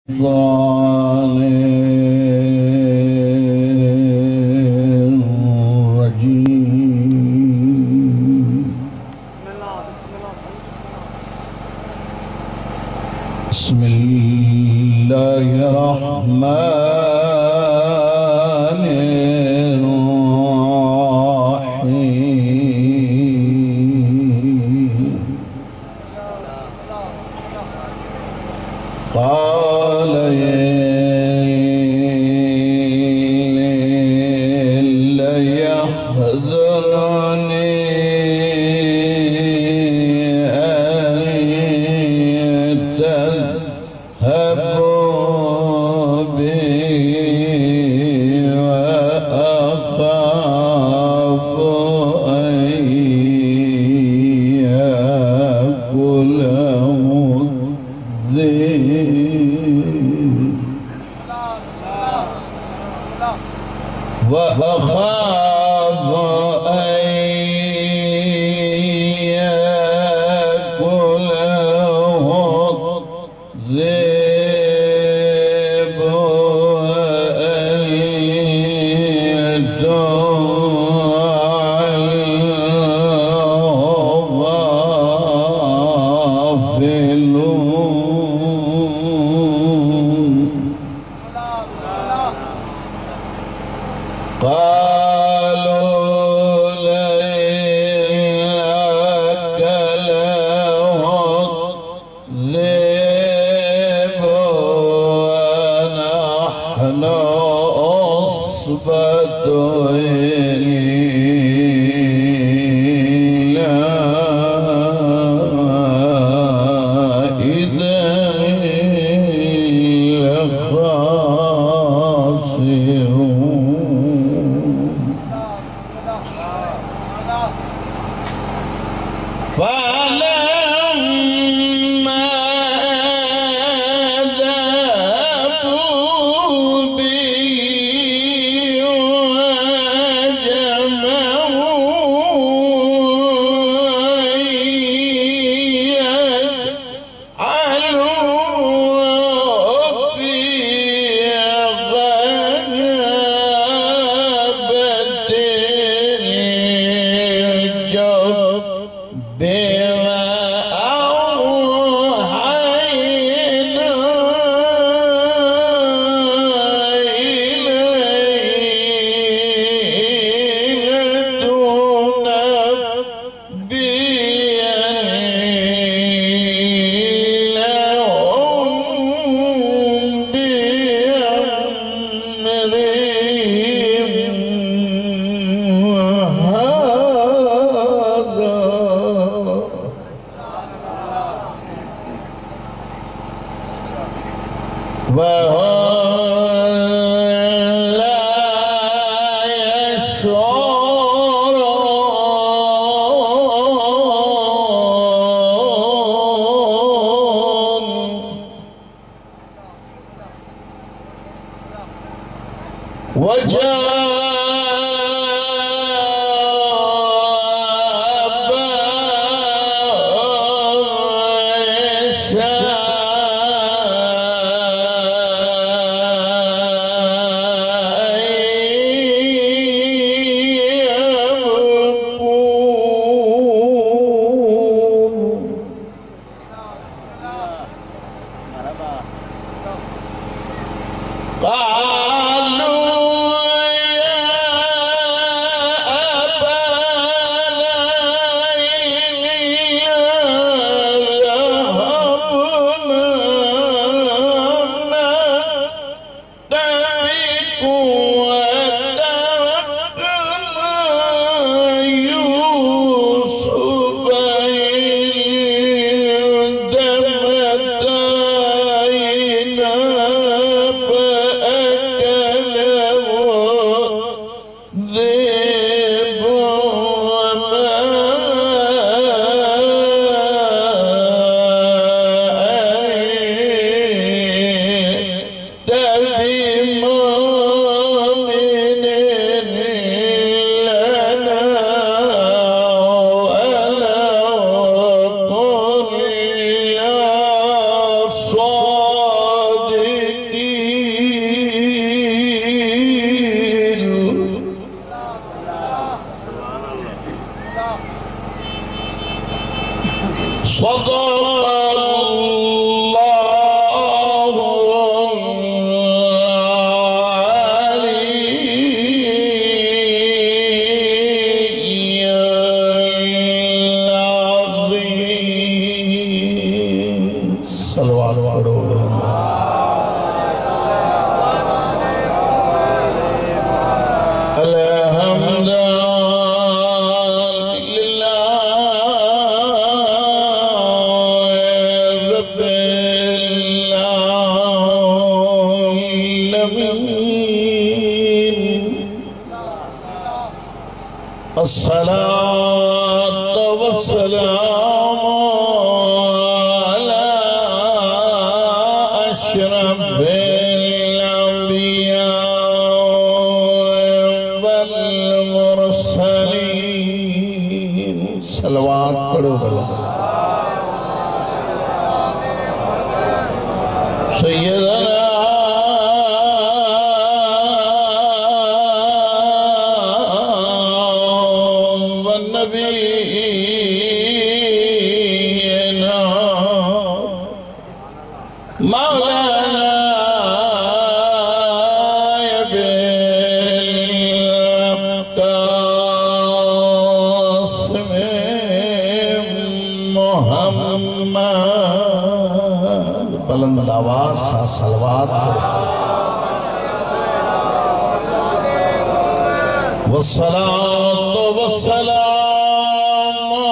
بسم الله الرحمن الرحيم. قال وأخاف أن يأكله الذئب وأنتم عنه غافلون. قالوا لئن أكله الذئب ونحن عصبة إنا إذا لخاسرون. فلما ذهبوا به وجمعوا في غابة الجب وأوحينا إليه لتنبئنهم بأمرهم هذا وهم لا يشعرون. قالوا يا أبانا إنا ذهبنا نستبق وتركنا يوسف عند متاعنا الذئب وما أنت بمؤمن لنا ولو كنا صادقين. वस्सलातु वस्सलामु अला अशरफिल अंबिया वल मुरसलीन। सलवात पढ़ो भला। सैयदना बुलंद आवाज सा सलवात वस्सलातु वस्सलामु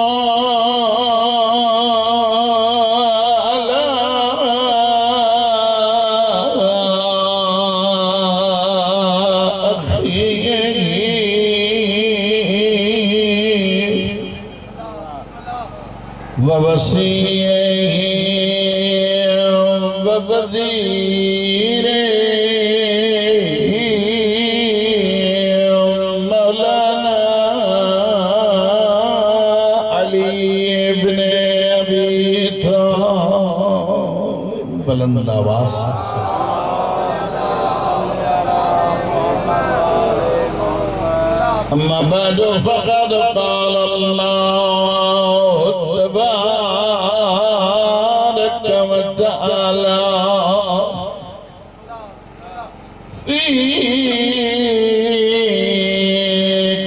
अला अख़ीहि व वसीयहि वज़ीरे मौलाना अली इब्ने अबी तालिब। बुलंद आवाज़ अम्मा बअदु फ़क़द क़ाल अल्लाहु तबारक व तआला फ़ी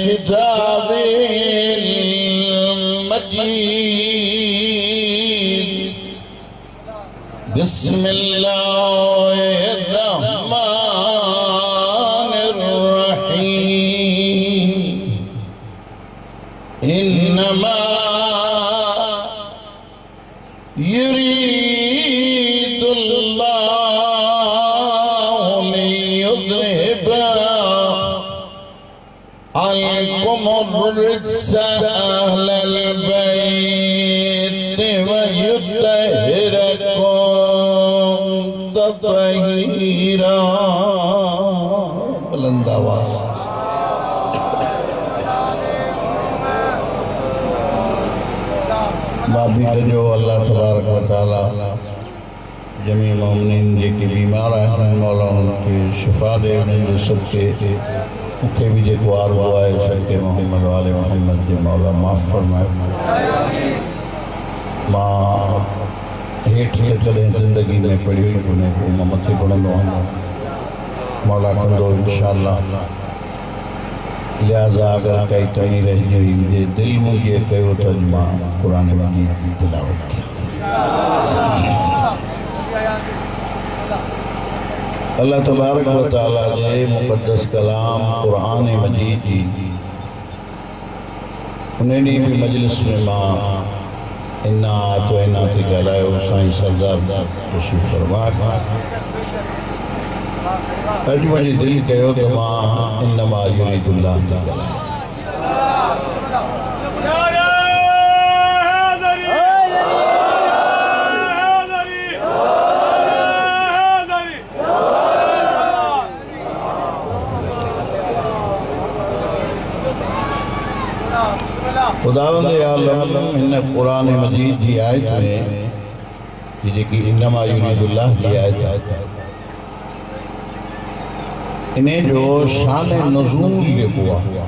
किताबिल मजीद। बिस्मिल्लाहिर रहमानिर रहीम। इन्नमा युरीदुल्लाहु लियुज़हिबा अन्कुमुर रिज्सा अहलल बैत व युत्तहिरकुम तत्हीरा। बुलंद आवाज़ बाबी जो अल्लाह तबारक व तआला जमी मोमिनीन जेके बीमार आहिनि मौला उनखे शिफ़ा ॾे। उन्हनि जे सदके मूंखे बि जेको आरज़ू आहे सदके मोहम्मद वाले मोहम्मद जे मौला माफ़ फरमाए। मां हेठि त कॾहिं ज़िंदगी में पढ़ी कोन्हे, पोइ मां मथे पढ़ंदो आहियां। मौला कंदो इंशाअल्लाह। लिहाज़ा अगर कई कमी रही हुई मुझे दिल मुझे कयो तो मां कुरान मजीद की तिलावत किया। अल्लाह तबारक व तआला जे मुक़द्दस कलाम कुरान मजीद जी उन ॾींहुं भी मजलिस में मां इन्ना तो इन्ना ते ॻाल्हायो। साईं सरदार तशरीफ़ फरमा। अज मुझे दिल कयो तो मां इन्नमा युरीदुल्लाह ता ॻाल्हायां। खुदावंद आलम इन कुरान मजीद की आयत में जेकी इन्नमा युरीदुल्लाह की आयत इन्हें जो शान नुज़ूल जेको आहे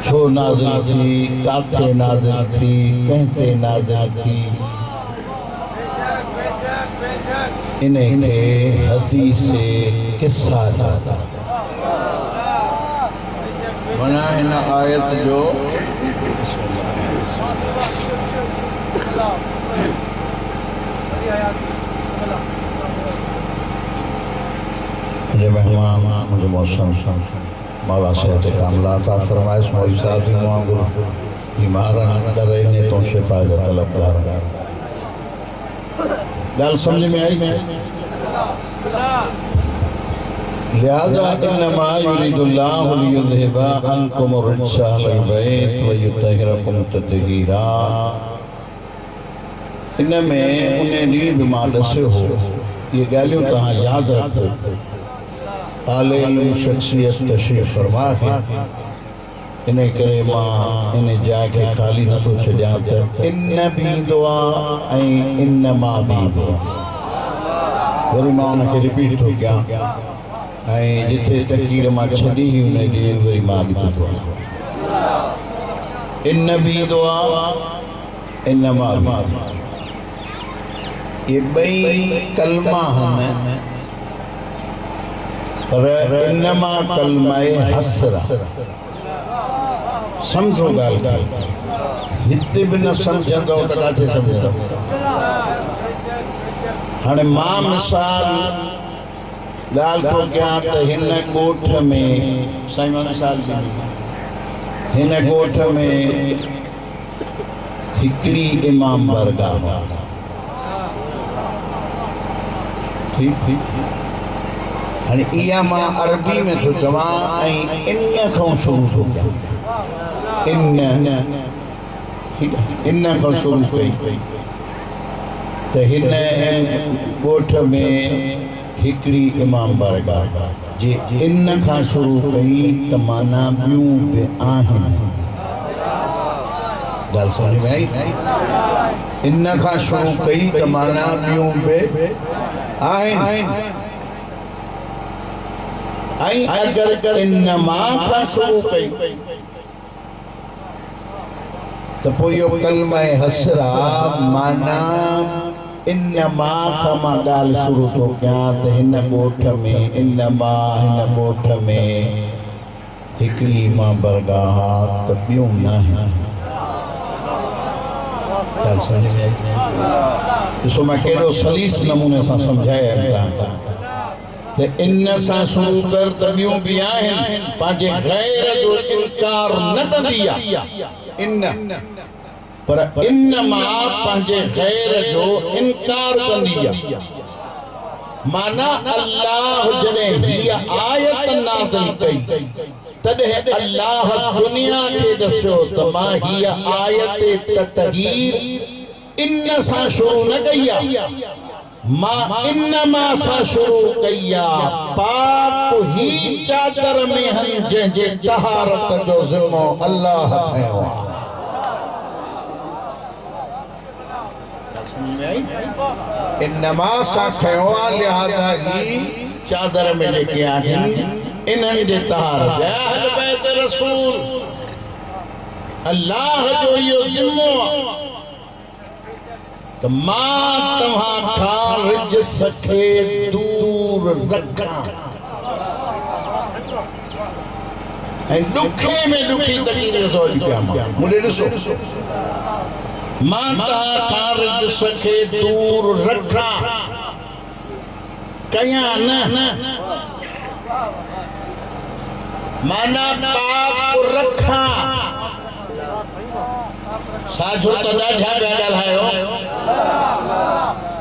छो नाज़िल थी, काथे नाज़िल थी, कंहिंते नाज़िल थी, इन्हें हदीस किस्सा चवंदा। माना इन आयत जो मुझे मेहमान मुझे मौसम मौला सेहत कामला अता फरमाए। मौलवी साहब जी वांगुरु बीमार अंदर ने तो शिफा जो तलबगार। गाल समझ में आई? लिहाजा इन्नमा युरिदुल्लाहु लियुज़हिबा अन्कुम अर्रिज्सा अहलल बैत व युतहिरकुम तत्हीरा। इनमें उन्हें ॾींहुं बि मां ॾसियो हो, ये ॻाल्हियूं तव्हां यादि रखो। आले इल्म शख्सियत तशरीफ़ फरमा है, इन करे मां इन जाइ खे ख़ाली नथो छॾियां त इन बि दुआ ऐं इन्नमा बि दुआ। वरी मां उनखे रिपीट थो कयां ऐं जिथे तकरीर मां छॾी हुई उन ॾींहुं वरी मां बि थो दुआ। इन बि दुआ इन्नमा बि दुआ, ये बई कलमा हैं, पर इन्नमा कलमाए हसरा। समझो गाल हिते भी न समझंदो त काथे समझंदो। हाणे मां मिसाल गाल तो क्या त हिन ॻोठ में साईं मां मिसाल दी, हिन ॻोठ में हिकड़ी इमाम बारगाह ठीक ठीक। हाणे इहा मां अरबी में तो चवां ऐं इन खां शुरू थो कयां। इन खां शुरू कई त हिन ॻोठ में हिकड़ी इमाम बारगाह जे इन खां शुरू कई त माना ॿियूं बि आहिनि। ॻाल्हि समझ में आई? इन खां शुरू कई त माना ॿियूं बि आहिनि। ऐं अगर इन्नमा खां शुरू कई त पोइ इहो कलमा हसरा माना इन्नमा खां मां ॻाल्हि शुरू थो कयां त हिन ॻोठ में इन्नमा हिन ॻोठ में हिकिड़ी मां बरगाह त ॿियूं न आहिनि। ॾिसो मां कहिड़ो सलीस नमूने सां सम्झाया त इन सां शुरू कर त ॿियूं बि आहिनि। पंहिंजे गैर जो इनकार न कंदी आहे इन, पर इन्नमा पंहिंजे गैर जो इनकार कंदी आहे। माना अल्लाह जॾहिं हीअ आयत नाज़िल कई तॾहिं अल्लाह दुनिया खे ॾसियो त मां हीअ आयत ततहीर इन सां शुरू न कई आहे, मां इन्नमा सां शुरू कई आहे। पाक ही चादर में हन जंहिंजे तहारत जो ज़िम्मो अल्लाह खयो आहे। इन्नमा सां खयो आहे, लिहाज़ा ही चादर में जेके आहिनि इन्हनि जे तहारत अहल बैत रसूल अल्लाह जो इहो ज़िम्मो आहे त मां तव्हां खां रिजस खे दूर रखां ऐं ॾुखे में ॾुखी तकलीफ़ थो कयां। मुंहिंजे ॾिसो मां तव्हां खां रिजस खे दूर रखां कयां न, माना पाक रखां। साझो त ॾाढा पिया ॻाल्हायो।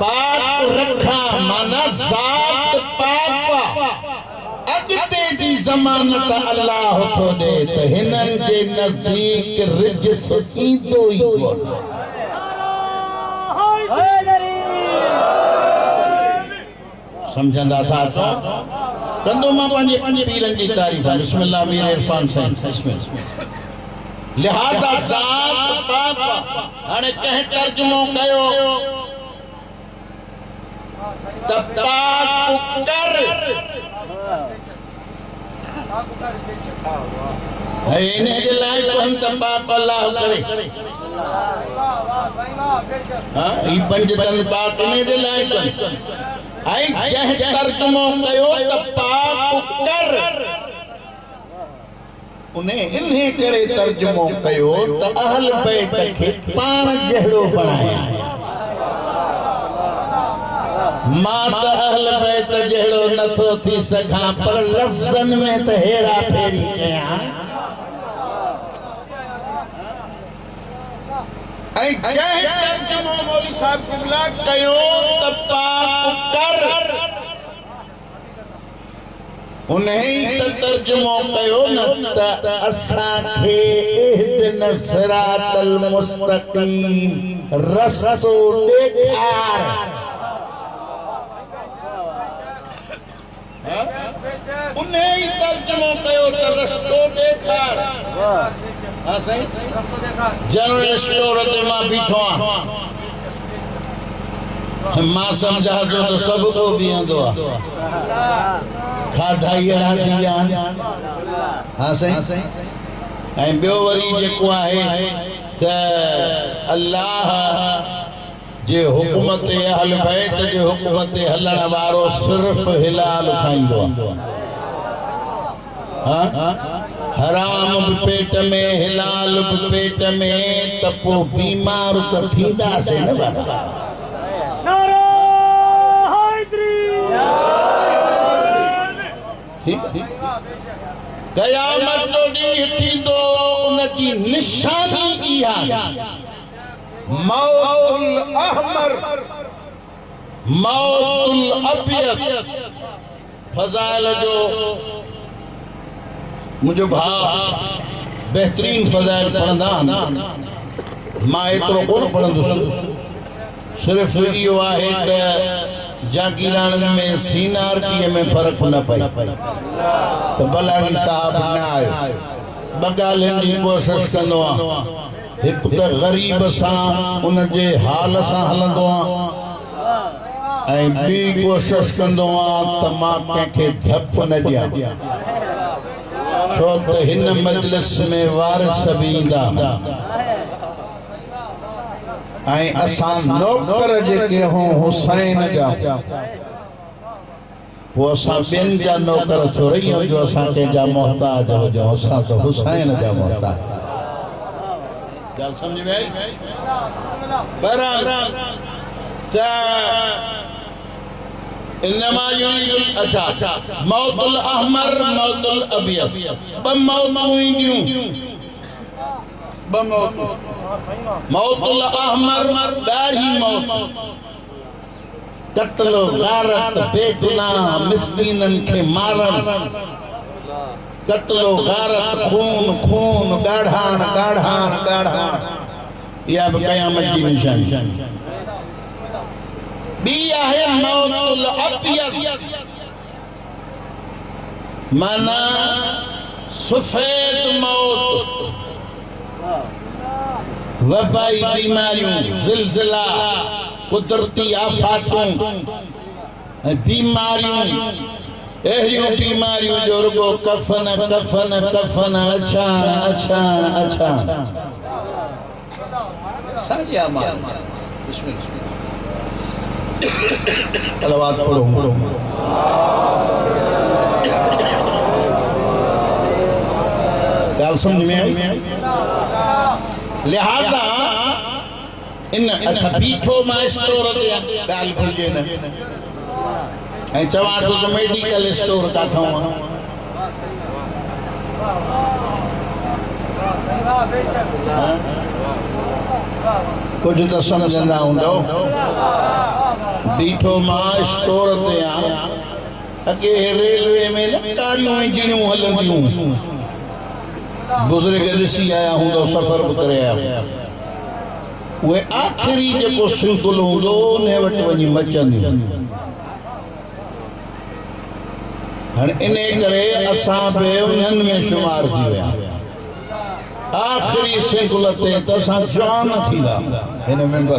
पाक रखां माना ज़ात पाक अॻिते जी ज़मानत अल्लाह थो ॾे त हिननि जे नज़दीक रिजस ईंदो ई कोन। समझंदा था तो कंदो मां पंहिंजे पीरनि जी तारीफ़। बिस्मिल्लाह मीर इरफान साईं लिहाज़ा ज़ात पाक। हाणे कंहिं तर्जुमो कयो त पाक कर, इन जे लाइ कोन त पाक अल्लाह करे। हां ई पंज तन पाक इन जे लाइ कोन। ऐं जंहिं तर्जुमो कयो त पाक कर, उन्हें इन्हें करे तर्जुमो कयो त अहल बैत खे पाण जहिड़ो बणाया। मां त अहल बैत जहिड़ो नथो थी सघां, पर लफ़्ज़न में त हेरा फेरी कयां। ऐं जंहिं तर्जुमो मौलवी साहब क़िबला कयो त पाक कर, उन्हें तर्जुमो कयो न त असांखे इहदिना सिरातल मुस्तकीम रस्तो ॾेखार। उन्हें तर्जुमो कयो त रस्तो ॾेखार। हां साईं, जनरल स्टोर ते मां बीठो आहियां, मां समझा तो सब को बीहंदो आ, खाधा ई अहिड़ा थी विया आहिनि। हां साईं, ऐं ॿियो वरी जेको आहे त अल्लाह जे हुकुम ते अहल बैत जे हुकुम ते हलण वारो सिर्फ़ हिलाल खाईंदो आहे। हराम भी पेट में, हिलाल भी पेट में, त पोइ बीमार त थींदासीं न बाबा। क़यामत जो ॾींहुं थींदो, उनजी निशानी इहा मौतुल अहमर मौतुल अबियद। फज़ाइल जो मुझो भाउ बेहतरीन फज़ाइल पढ़ंदा आहिनि, मां एतिरो कोन पढ़ंदुसि। सिर्फ़ इहो आहे त जागीराणनि में सीनारकीअ में फ़र्क़ु न पए त बलागी साहब न आयो। ॿ ॻाल्हियुनि जी कोशिशि कंदो आहियां, हिकु त ग़रीब सां उनजे हाल सां हलंदो आहियां, ऐं ॿी कोशिशि कंदो आहियां त मां कंहिंखे धप न ॾियां, छो त हिन मजलिस में वारिस बि ईंदा ऐं असां नौकर जेके हूं हुसैन जा, वो असां ॿियनि जा नौकर थोरी हुजो, असां कंहिंजा मोहताज हुजो, असां त हुसैन जा मोहताज। ॻाल्हि सम्झ में आई? बहरहाल त इन्नमा युरीदुल अच्छा मौतुल अहमर मौतुल अबियद, ब मौतूं ईंदियूं, ब मौतूं। मौतुल अहमर ॾाढी मौत, कत्ल गारत बेगुनाह मिस्कीननि खे मारण, कत्ल गारत खून खून गाढ़ाण गाढ़ाण गाढ़ाण, इहा बि क़यामत जी निशानी। ॿी आहे मौतुल अबियद, माना सफेद मौत। वबाई बीमारियों, जिलजिला, कुदरती आफातों, बीमारियों, अहिड़ियूं बीमारियों जो रुगो कफन कफन कफन। अच्छा अच्छा अच्छा साजिया मां अलवाद पढ़ो। ॻाल्हि समझ में आई? लिहाजा इन अच्छा बीठो मां स्टोर ते ॻाल्हि भुलिजे न, ऐं चवां थो त मेडिकल स्टोर काथां आहे। कुछ तो समझंदा हूंदो। बीठो मां स्टोर ते आहियां, अॻे रेलवे में कारियूं इंजणियूं हलंदियूं, बुज़ुर्ग ॾिसी आया हूंदो, सफ़र बि करे आया, उहे आख़िरी जेको सिलसिलो हूंदो उन वटि वञी मचंदियूं। हाणे इन करे असां बि उन्हनि में शुमार थी विया। आख़िरी सिलसिले ते त असां जान थींदा हिन मेंबर।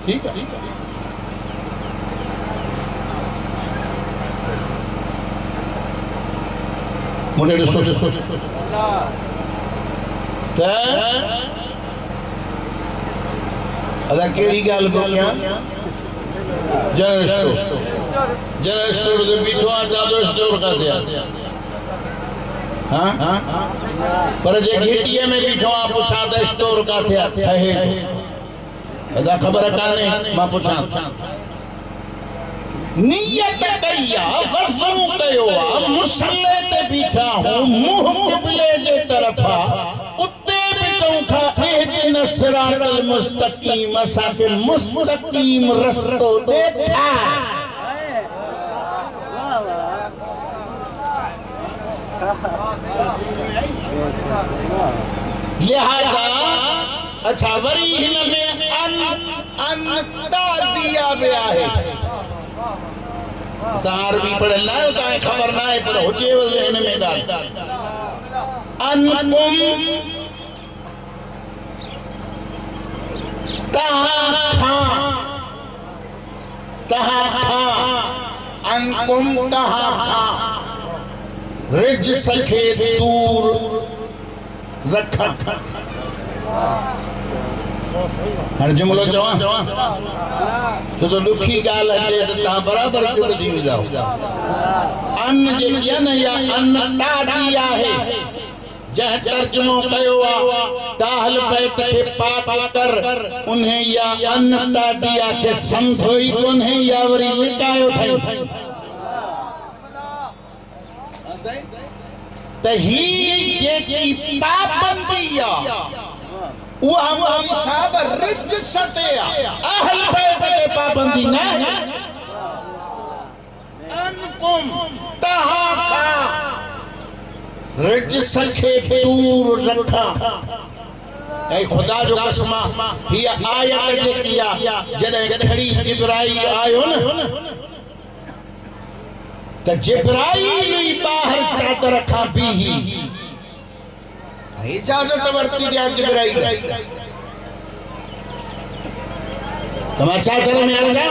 ठीकु आहे, मुझे ॾिसो त अदा कहिड़ी ॻाल्हि पियो कयां। जनरल स्टोर ते बीठो आहे, ॾाढो स्टोर काथे आहे? हाँ पर जे घेटीअ में बीठो आहे, पुछां त स्टोर काथे आहे? अदा ख़बर कान्हे, मां पुछां नियत कई आहे, वज़ू कयो आहे, मुसल्ले ते बीठा हूं, मुंह क़िबले जे तरफ़ आहे, उते बि चऊं था इहदिना सिरातल मुस्तकीम, असांखे मुस्तकीम रस्तो ॾेखार। लिहाजा अच्छा वरी हिन में अनता दिया विया है तार भी पढ़ल ना है ताए खबर ना है पर हुजे वजे हिन में दा अनकुम अनकुम रिज सखे दूर रखा हर जुमलो चवा तो दुखी गाल है तो ता बराबर जुड़ दी जाओ अन जे या न या अन तादिया है जह तर्जुमो कयो आ ताहल बैत के पाक कर उन्हें या अन तादिया के समझोई कोन्हे या वरी लिकायो थई तही जे की पाबंदी आ वो हम साहब रिज सतिया अहल बैत के पाबंदी ना अनकुम तहा रिज सखे दूर रखा ऐ खुदा जो कसमा ही आयत जे किया जने खड़ी जिब्राइल आयो न त जिब्राइल बाहर चादर खा भी इजाजत वर्ती दिया जिब्राइल तमा चादर में आजा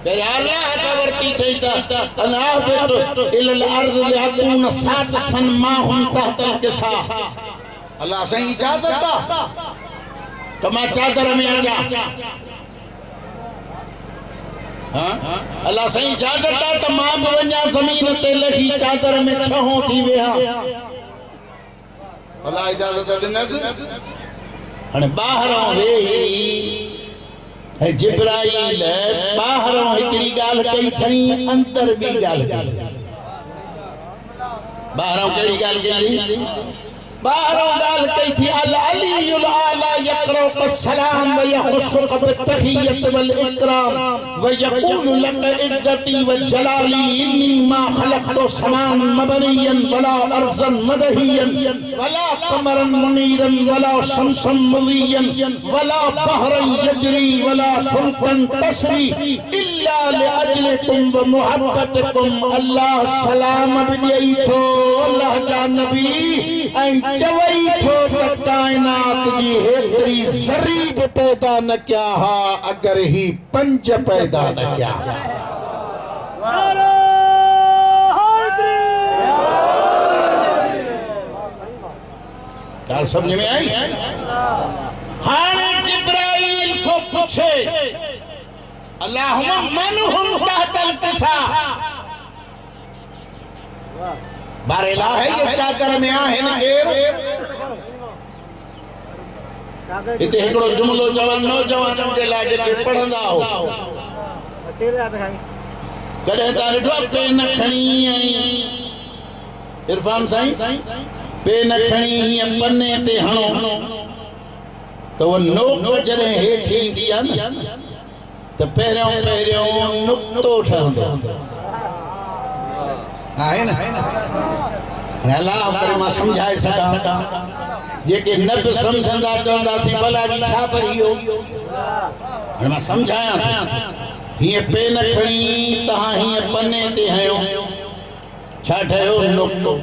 पहले अल्लाह का वर्ती थई त अल्लाह बेतो इल अर्ज यकून सात सनमा हम तहतल के सा अल्लाह सही इजाजत दा तमा चादर में आजा हां अल्लाह सही इजाजत दा त मां वन्या जमीन ते लगी चादर में छहो थी वेहा अल्लाह इजाजत ॾिनस हाणे ॿाहिरों वेही है जिब्राइल ॿाहिरों हिकिड़ी ॻाल्हि कई थई अंदर ॿी ॻाल्हि कई ॿाहिरों कहिड़ी ॻाल्हि कई ॿाहिरों ॻाल्हि कई थी अल अलीयुल आला यक़रउ सलाम व यहुस्सुक बित्तहियत वल इकराम व यक़ूलु लक इज्जती व जलाली इन्नी मा खलक़तु समान मबनियन वला अर्ज़न मदहियन वला कमरन मुनीरन वला शमसन मुलियन वला बहरन यजरी वला फुल्कन तसरी इल्ला लिअजलिकुम व मुहब्बतिकुम अल्लाह सलाम ॾेई थो अल्लाह जा नबी ऐं चवई थो त कायनात जी हेतरी ज़री भी पैदा न किया हा अगर ही पंज पैदा न किया क्या समझ में आई हाने जिब्राइल को पूछे अल्लाहुम्मा मन हुम तहतल कसा बारेला है ये चादर में आहिन केर इते हिकड़ो जुमलो जवान नौजवानन जे लाइ जेके पढ़ंदा हो कॾहिं तव्हां ॾिठो पेन खणी इरफान साईं पेन खणी हीअं पने ते हणो त उहो नोक जॾहिं हेठि ईंदी आहे न त पहिरियों नुक़्तो ठहंदो है ना अल्लाह करे मां समझाए सका जेके न पे समझंदा चवंदा सी भला जी छा पढ़ियो मां समझाया हिय पेन खणी तहां हिय पने ते हयो छा ठयो नुक़्तो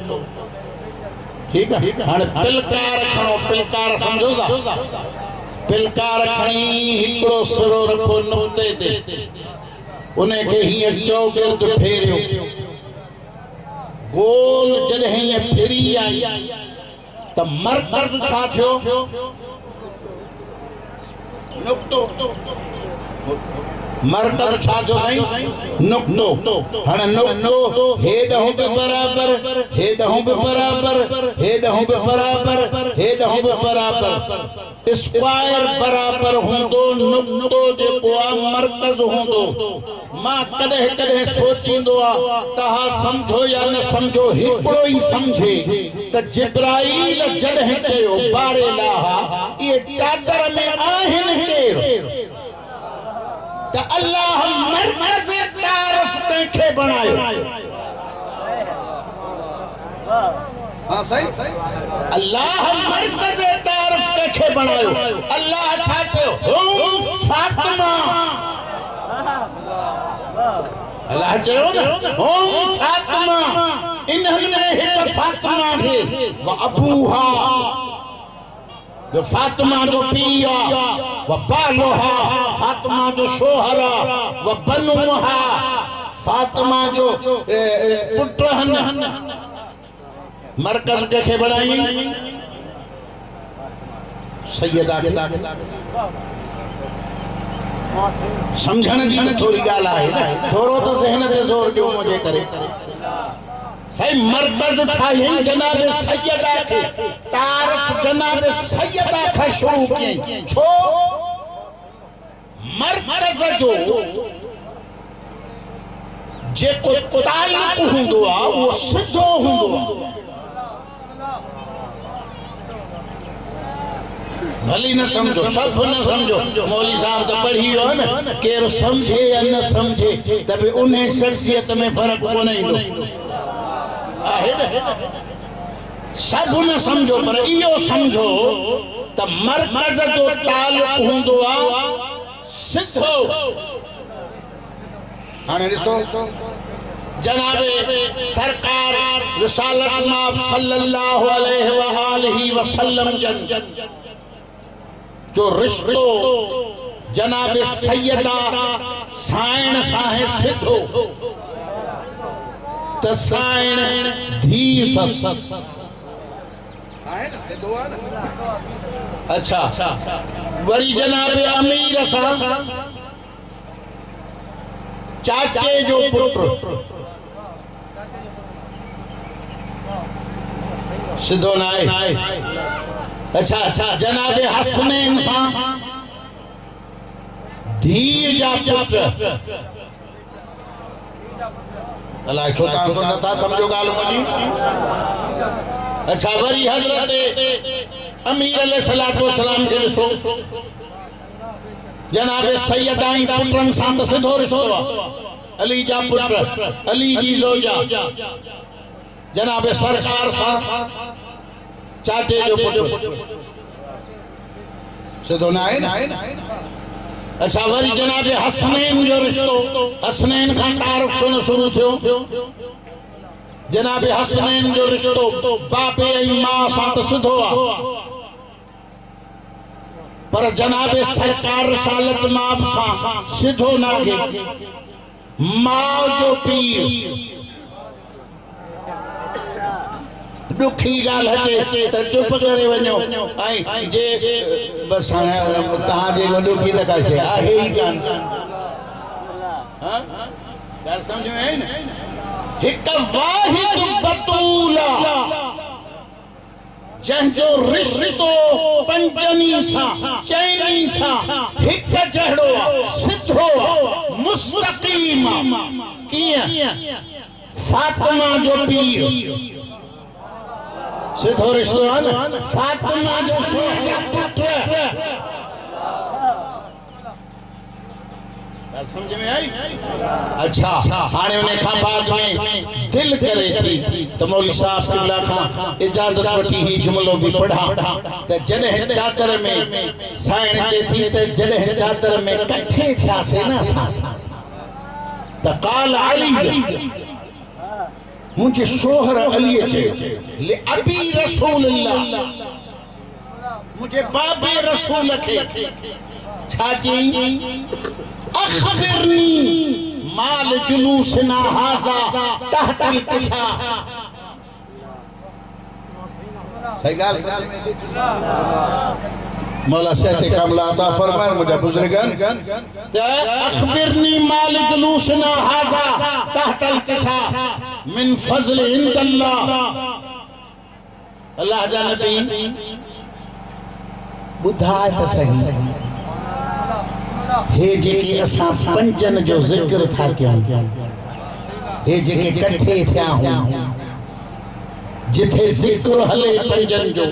ठीक है हाणे पिलकार खणो पिलकार समझो था पिलकार खणी हिकड़ो सिरो रखो नुक़्ते ते उन्हें के हिय चौगिर्द फेरियो गोल जॾहिं ये फिरी आई त मरकज़ छा थियो नुक़्तो मरकज़ छा थियो नुक़्तो हाणे नुक़्तो हेॾों बि बराबर हेॾों बि बराबर हेॾों बि बराबर हेॾों बि बराबर स्क्वायर बराबर हूंदो नुक़्तो जेको आहे मरकज़ हूंदो मां कॾहिं कॾहिं सोचींदो आहे तव्हां सम्झो या न सम्झो हिकिड़ो ई सम्झे त जिब्राइल जॾहिं चयो बारे लाहा इहे चादर में आहिनि केर त अल्लाह मरकज़ तारस कंहिंखे बणायो हां अल्लाह मरकज़ तारफ़ के बनायो अल्लाह छाचे हुम फातिमा अल्लाह चयो हुम फातिमा इन्हने हिक फातिमा थे व अबूहा जो फातिमा जो पिया व बालोहा फातिमा जो शोहरा व बनुहा फातिमा जो पुत्रहन मरकज़ के बनाई सैयदा समझण जी थोड़ी गाल है थोड़ो तो ज़हन ते जोर दियो मुझे करे सही मरकज़ ठाई जनाब सैयदा के तारफ़ जनाब सैयदा का शुरू की छो मरकज़ जो जेको ताल्लुक़ हुंदो आ वो सिधो हुंदो आ भली न समझो सब न समझो मौली साहब तो पढ़ी हो न केर समझे या न समझे तब उन्हें शख्सियत में फर्क को नहीं लो सब न समझो पर इहो समझो त मरकज़ जो ताल्लुक़ हुंदो आ सिधो हाणे ॾिसो जनाबे सरकार रिसालत मां सल्लल्लाहु अलैहि व आलिहि वसल्लम जो रिश्तो जनाबे सैयदा साइण साहे सिधो त साइण धी थस आहे न सिधो आहे न अच्छा वरी जनाबे अमीर सा चाचे जो पुत्र सिधो ना है अच्छा जनाबे हसनैन सा धी जा पुत्र अल्लाह छोटा को न था समझो गाल मुझी अच्छा वरी हजरत अमीर अलैहिस्सलातु वस्सलाम के सो जनाबे सैयदा पुत्रन सा तो सिधो रिश्तो अली जा पुत्र अली जी जोजा जनाबे सरकार सा चाचे जो पुत्र सिधो ना है ना अच्छा वरी जनाबे हसनैन जो रिश्तो हसनैन का तारुफ शुरू थियो जनाबे हसनैन जो रिश्तो बापे ऐं मां सां त सिधो आ पर जनाबे सरकार रिसालत मां सां सिधो ना है मां जो पीर दुखी गाल हटे त चुप करे वञो ऐं जे बस हाणे तहां जे दुखी त कासे आहे ई कान हां गाल समझ में आई न हिक वाहिद बतूला जंहिंजो रिश्तो पंजनी सा चैनी सा हिक जहिड़ो सिधो मुस्तकीम कीअं फातिमा जो पीर सिधो रिश्तो है फातिमा जो सोचा पुत्र समझ में आई अच्छा हाने उन्हें खा बाद में दिल करे थी तो मौलवी साहब किबला खां इजाजत वठी ही जुमलो भी पढ़ा त जने चादर में साइण जे थी त जने चादर में कठे थिया से ना त काल अली मुझे शोहर अली चे ले अबी रसूलुल्लाह मुझे बाबे रसूल के छाजी अखबिरनी माल जुलूसना हादा तहतल किसा सही गाल मौला सेठ कामला अता फरमाए मुझे बुजुर्गन अखबिरनी माल जुलूसना हादा तहतल किसा मिन फज़ल इंदल्लाह अल्लाह जा नबी बुधाए त सही हे जेके असा पंजन जो जिक्र था क्यों हे जेके कठे थिया हो जिथे जिक्र हले पंजन जो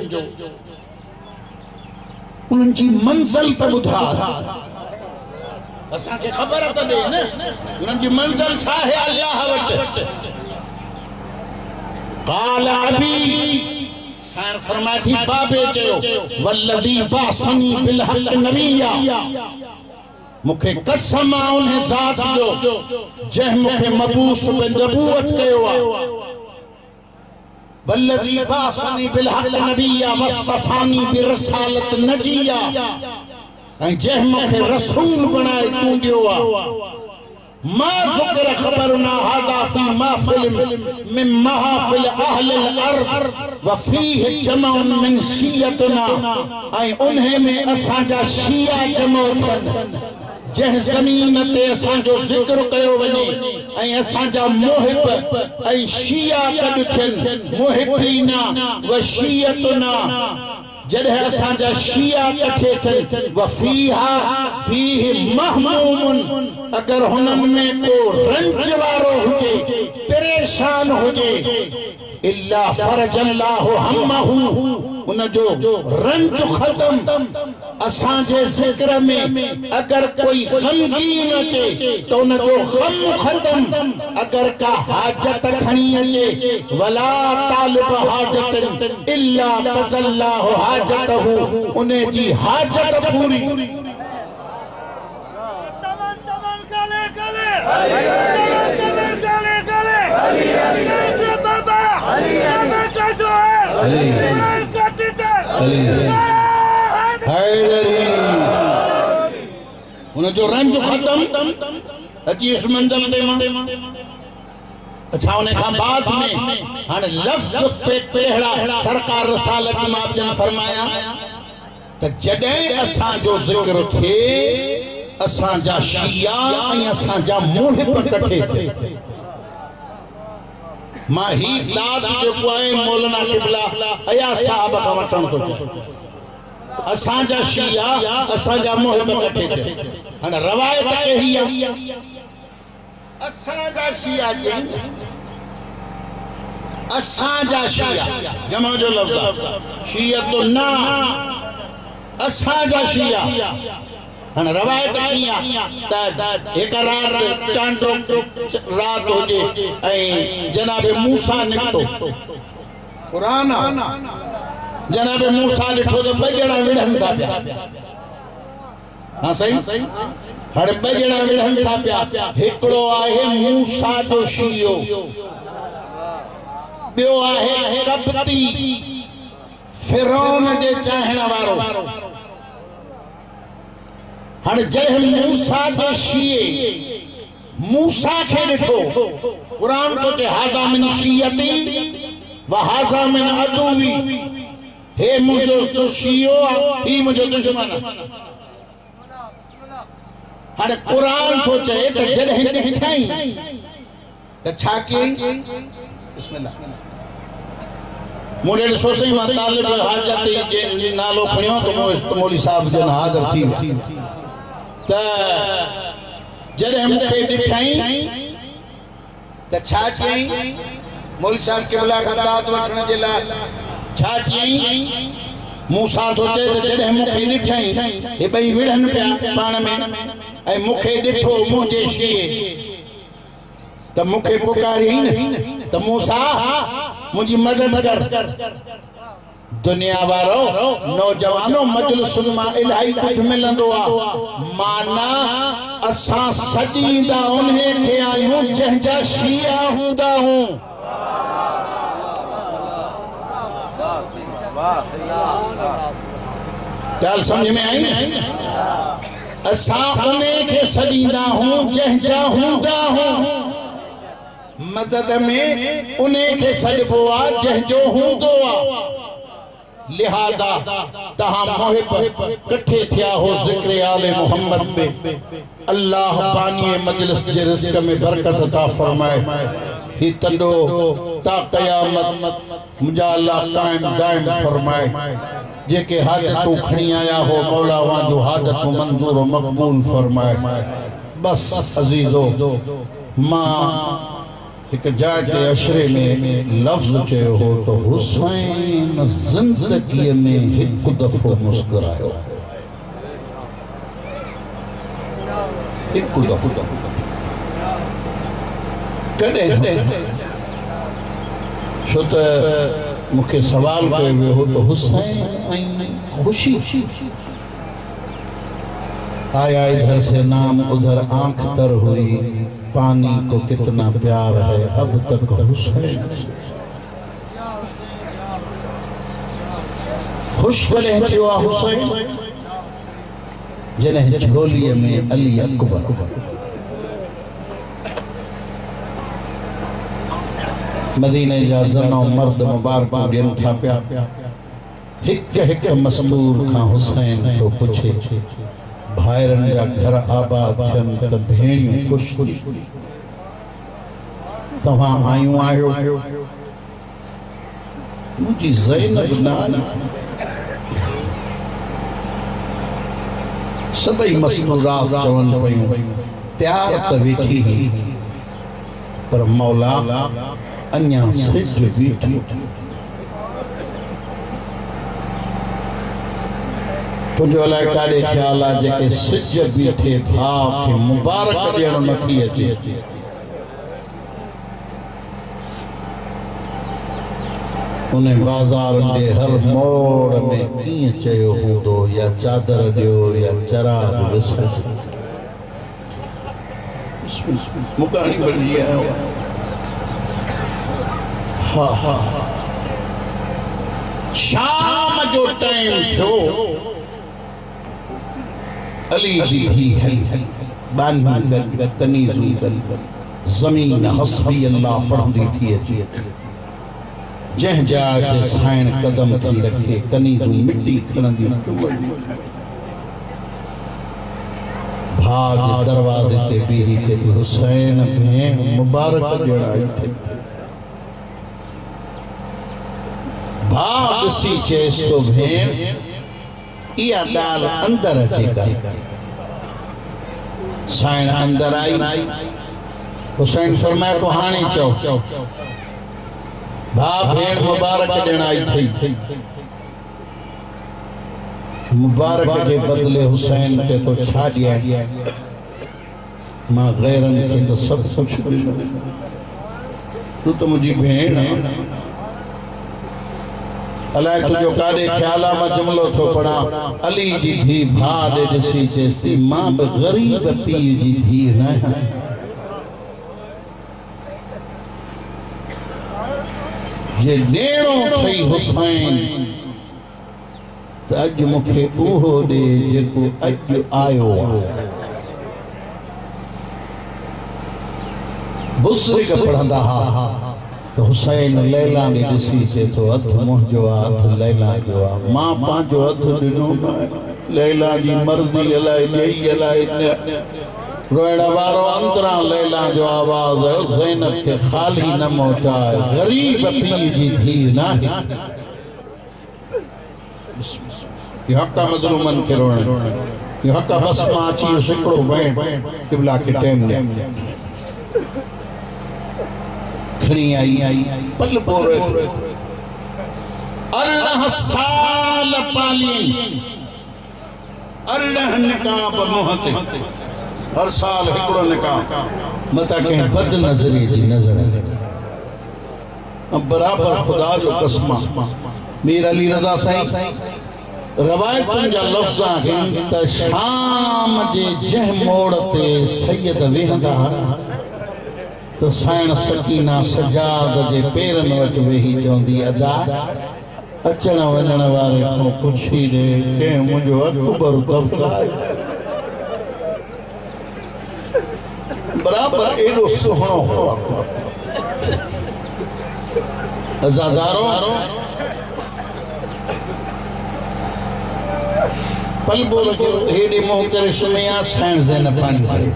उन जी मंजिल त बुधा असा के खबर त दे न उन जी मंजिल छा है अल्लाह वट काल अबी फरमाई थी बाबे चयो वल्लदी बासनी बिल हक नबिया मुखे कसम आ उन ज़ात जो जह मुखे मबूस बिन नबूवत कयो आ वल्लदी बासनी बिल हक नबिया वस्तफानी बिरसालत नजिया जह मुखे रसूल बनाए चूंडियो आ ما ذكر خبرنا هذا في محفل من محافل أهل الأرض وفيه جمع من شيعتنا أي انہیں میں اسانجا شیعہ جمع تھن جہ زمین تے اسانجو ذکر کयो ونے ऐं असांजा मोहिब ऐं शिया गॾु थियनि मोहिबीना व शियतुना जॾहिं असांजा शिया इकट्ठे थियनि वफ़ीहा फ़ीह महमूमुन अगर हुननि में को रंज वारो हुजे परेशान हुजे इल्ला फरजल्लाहु हम्महु उन जो रंज खत्म असांजे ज़िक्र में अगर कोई गमगीन अचे तो उन जो गम खत्म अगर का हाजत खणी अचे वला तालिब हाजत इल्ला तज़ल्लाहु हाजतहु उन जी हाजत पूरी उन जो रंज खत्म अची इस मंजिल ते अच्छा उन्हें खां बाद में हाने लफ्ज़ पे पहड़ा सरकार रसालत मां जन फरमाया त जॾहिं असां जो ज़िक्र थे असां जा शिया ऐं असां जा मोहिब इकट्ठे थे मां ही दाद जेको आहे मौलाना क़िबला अया साहब खां वठण थो असां जा शिया असां जा मोहिब इकट्ठे थे हाणे रवायत कहिड़ी आहे असां जा शिया असां जा शिया जमा जो लफ़्ज़ शियतु ना असां जा शिया हाणे रवायत कीअं आहे त हिक रात चांडो रात हुजे ऐं जनाब मूसा निकितो क़ुरान जनाब मूसा ॾिठो त ॿ ॼणा विढ़नि था पिया हाँ सही हाणे ॿ ॼणा विढ़नि था पिया हिकिड़ो आहे मूसा जो शियो ॿियो आहे कबती फिरौन जे चाहण वारो हाणे जॾहिं मूसा जे शिये मूसा खे ॾिठो क़ुरान तो के हाज़ा मिन शियती व हाज़ा मिन अदुवी हे मुंहिंजो तो शियो ही मुंहिंजो दुश्मन हाणे क़ुरान तो चए त जॾहिं ॾिठई त छा कयई बिस्मिल्लाह मुझे सोचई मां तालिब हाजत जे नालो खणियो त मौलवी साहब जन हाज़िर थी त जॾहिं मूंखे ॾिठई त छा चयई मौलवी साहब क़िबला खां दाद वठण जे लाइ छा चयई मूसा सोचे त जॾहिं मूंखे ॾिठई हे ॿई विढ़नि पिया पाण में ऐं मूंखे ॾिठो मुंहिंजे शिए त मूंखे पुकारी त मूसा मुझी मदद कर दुनिया वारो नौजवानों मजलिसुन मां इलाही कुछ मिलंदो आ माना असां सजींदा उन्हें खे आयूं जंहिंजा शिया हूंदा हूं ॻाल्हि सम्झ में आई असां उन्हें खे सजींदा हूं जंहिंजा हूंदा हूं मदद में उन्हें के सजबो आ जंहिंजो हूंदो आ लिहाजा तहां मोहिब कठे थिया हो ज़िक्र आले मोहम्मद में अल्लाह बानी मजलिस जे रिज़्क़ में बरकत अता फरमाए ही तडो ता क़यामत मुंहिंजा अल्लाह कायम दायम फरमाए जेके हाजतूं खणी आया हो मौला वहां जो हाजतूं मंजूर व मक़बूल फरमाए बस अजीजो मां एक जाय के अशरे में लफ्ज़ चयो हो तो हुसैन जिंदगी में एक दफ़ो मुस्कुरायो एक दफ़ो कॾहिं छो त मुखे सवाल कयो वियो हो तो हुसैन खुशी आया इधर से नाम उधर आंख तर हुई, पानी को कितना प्यार है अब तक हुसैन। खुश करे थियो हुसैन जने झोलिए में अली अकबर। मदीने जा ज़नो मर्द मुबारक ॾियनि था पिया, हिक हिक मस्तूर खां हुसैन तो पुछे भाइरनि जा घर आबाद थियनि त भेणियूं ख़ुशि तव्हां आयूं आहियो। मुंहिंजी ज़ैनब नानी सभई मस्तूरात चवनि पयूं तयार त वेठी हुई, पर मौला अन्या सिज बीठी। तुझो अलाए काॾे ख्याल आहे जेके सिज बीठे भाउ खे मुबारक ॾियणु नथी अचे। उन बाज़ार जे हर मोड़ में कीअं चयो हूंदो या चादर ॾियो या चराग विसो। मुकाणी बणिजी आयो। शाम जो टाइम थियो, अली दी थी हली बानी कनीज़ू ज़मीन हस्बी अल्लाह पढ़ंदी थी अची। जंहिं जाइ ते साइण कदम थी रखे कनीज़ू मिट्टी खणंदी भाग दरवाजे ते बीही चई हुसैन भेण मुबारक ॾियण आई थी। भाग सी चेस तो भेण इया दाल अंदर अचे कर। साइण अंदर आई, हुसैन फरमाया को हाणे चओ भाउ भेण मुबारक ॾियण आई थी। मुबारक के बदले हुसैन के तो छा ॾियां, मां गैरनि खे तो सब कुछ ॾिनो, तू तो मुंहिंजी भेण आहे। अलाए तुझो काॾे ख्याला मां जुमिलो थो पढ़ा, अली जी धी भाउ ॾे ॾिसी चएसि थी मां बि ग़रीब पीउ जी धीउ न आहियां। ये ॾियणो अथई हुसैन त अॼु मूंखे उहो ॾे जेको अॼु आयो आहे। बुज़ुर्ग पढ़ंदा हा तो हुसैन लैला ने ॾिसी चए थो हथ मुंहिंजो आहे, हथ लैला जो आहे। मां पंहिंजो हथ ॾिनो न, लैला जी मर्ज़ी अलाए ॾेई अलाए न। रोइण वारो अंदरां लैला जो आवाज़ हुसैन खे ख़ाली न मोटाए, ग़रीब पीउ जी धीउ नाहे। इहो हक़ मज़लूमनि खे रोइण, इहो हक़ बस मां अची हिकिड़ो भेण क़िबला खे टाइम ॾियां खणी आई पल पोर 18 साल पाली, 18 निकाब मोहते, हर साल हिकिड़ो निकाह मता कंहिं बद नज़री जी नज़र बराबर खुदा जो कसम। मीर अली रज़ा साईं रवायतुनि जा लफ़्ज़ आहिनि त शाम जे जंहिं मोड़ ते सैयद वेहंदा तो साइण सकीना सजाद जे पेरनि वटि वेही चवंदी अदा अचण वञण वारे खां पुछी ॾे कंहिं मुंहिंजो अकबर दफ़नायो। बराबर एॾो सुहिणो हो अज़ादारो। पल बोल के हेॾे मुंहुं करे सुम्हिया साइण ज़ैनब पाणी भरे,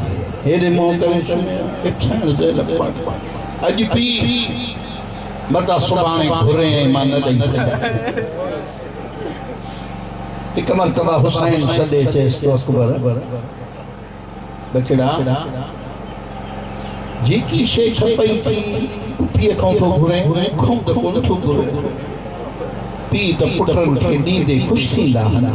हेॾे मुंहुं करे सुम्हिया साइण ज़ैनब पाणी। अॼु पी मता सुभाणे घुरे मां न ॾेई सघां। हिकु मरतबा हुसैन सॾे चएसि तो अकबर बचड़ा जेकी शइ खपई थी पीउ खां थो घुरे, मूंखां त कोन थो घुरे। पीउ त पुटनि खे ॾींदे ख़ुशि थींदा हुआ।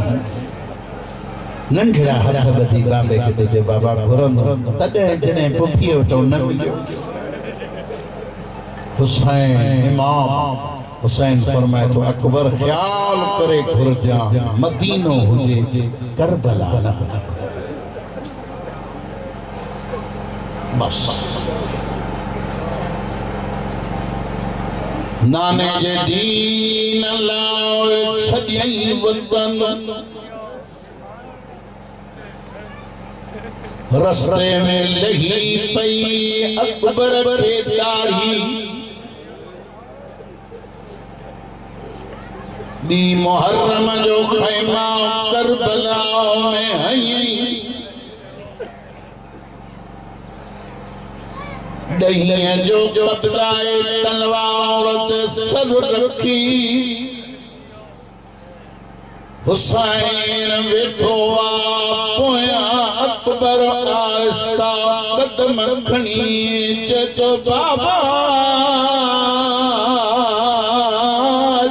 नंढड़ा हथ ॿधी बाबे खे तुंहिंजे बाबा घुरंदो, तॾहिं जॾहिं पुफीअ वटि न मिलियो। हुसैन इमाम हुसैन फरमाए तो अकबर ख्याल करे घुरजा मदीनो हुजे करबला ना बस नाने जे दीन लाओ छजई वतन रस्ते में लही पई अकबर के दाढ़ी बी मुहर्रम जो खैमा करबला में हई दहिया जो बदलाए तलवार सर रखी हुसैन वेठो पोया अकबर आस्ता कदम खणी जो बाबा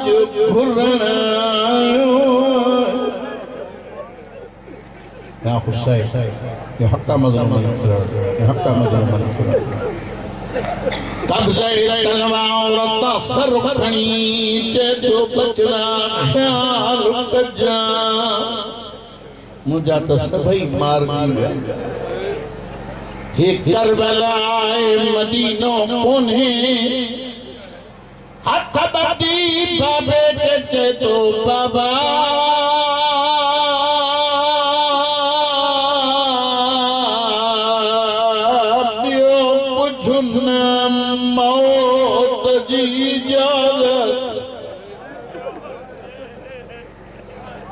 जो घुरण या हुसैन ये हक्का मज़लूम ये हक्का मज़लूम कब्ज़े तलवार सर खणी जो बचना ख्याल कजा मुझा तो सभई मार गया हे करबला मदीनो कोने हथ बदी बाबे चे तो बाबा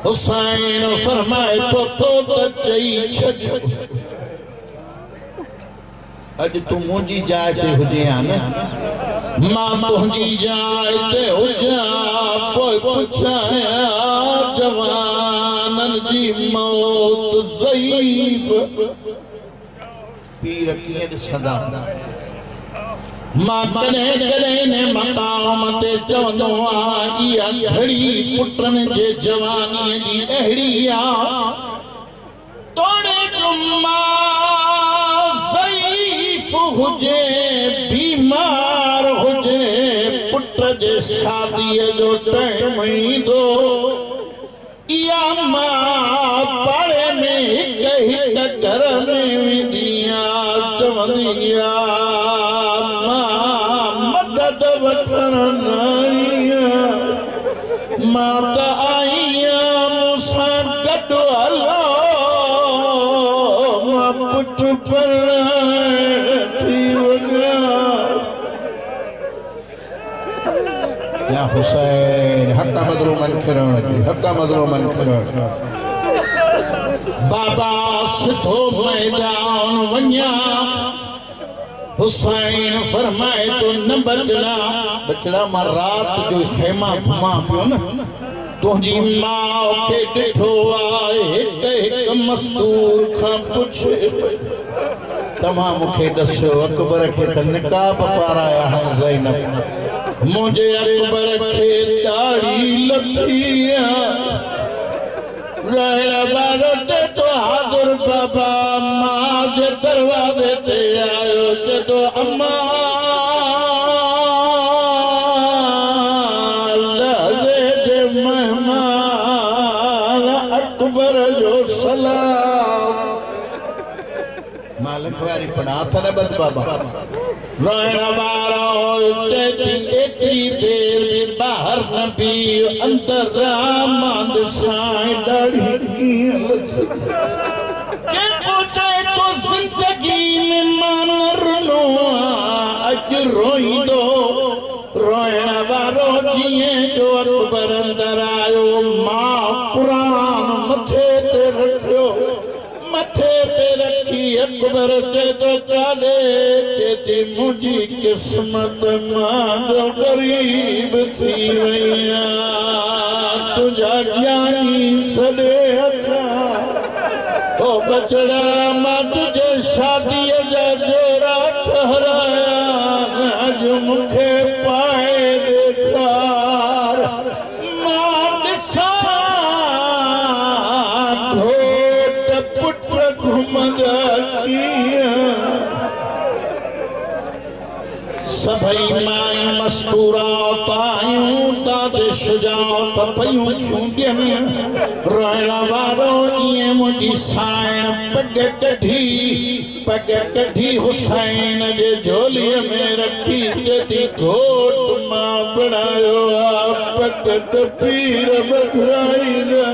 हुसैन फरमाए तो चई छछ अज तू मुंजी जाए ते हुजे न मां तुंजी जाए ते हुजा पोइ पुछाया जवानन जी मौत ज़ईब पीर कीअं ॾिसंदा मां कॾहिं कॾहिं ने मक़ाम ते चवंदो आहियां इहा घड़ी पुटन जे जवानीअ जी अहिड़ी आ तोड़े जो मां ज़ईफ़ हुजे बीमार हुजे पुट जे शादीअ जो टाइम ईंदो इहा मां पाड़े में हिक घर में वेंदी आ चवंदी आ वठण माता आईया मूंसां गॾु हलो मां पुट पर थी वञा या हुसैन हक़ मज़लूमन खे रहण हक़ मज़लूमन खे रहण बाबा सिधो मैदान वञा हुसैन फरमाए तो न बचड़ा बचड़ा मां रात जो खेमा घुमा पियो न तुझी मां के ॾिठो आहे हिक हिक मस्तूर खां पुछे तमां मूंखे ॾसो अकबर खे त निकाब पाराया है ज़ैनब मुंहिंजे अकबर खे ॾाढ़ी लथी रहण वारो ते तो हाज़ुर बाबा मां जे दरवाज़े ते आयो ते तो अम्मा लहज़े जे मेहमान अकबर जो सलाम मालिक वारी पढ़ा था न बद बाबा रहण वारो चेती एतरी देर में बाहर न भी अंदर रामान साईं ॾाढ़ी कीअं जे पूछे तो जिंदगी में मान रनो अज रोईंदो रोइण वारो जीअं जो अकबर अंदर आयो मां कुरान मथे ते रखियो मथे ते रखी अकबर ते तो चाले चेती मुझी किस्मत मां जो गरीब थी वैया तुझा ज्ञानी सदे अचा ओ बचड़ा मां तुझे शादी जा जोरा ठहराया अज मुखे पाए देखार मां ॾिसां घोट पुट घुमंदा कीअं सभई माई मस्तूरा तायूं दाद शुजात पयूं छूंडियन रोइण वारो इएं मुंहिंजी साइण पग कढी हुसैन जे झोलीअ में रखी जदी घोट मां बणायो पग त पीर बघाईंदा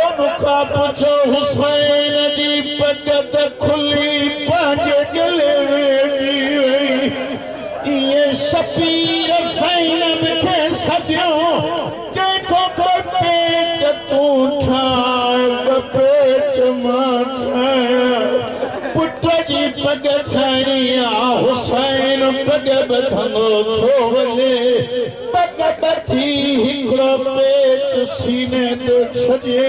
उनखां पुछो हुसैन जी पग त खुली पंहिंजे गले वेठी वई ये शबीर ज़ैनब खे सॼो जेको पेच तूं ठाहे पेच मां ठाहियां पुट जी पग छाणी हुसैन पग ॿधंदो थो वञे पग ॿधी हिकिड़ो पेच सीने ते छॾे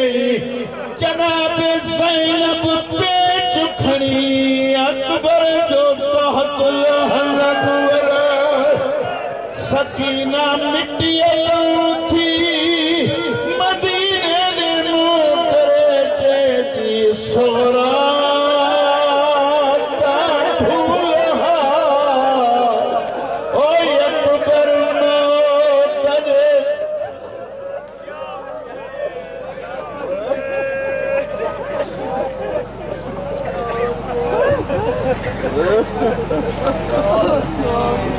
जनाब ज़ैनब पेच खणी अकबर जो तहत लहलक सकीना मिट्टीअ थी मदीने ने मुंहुं करे चेती सोरा Oh,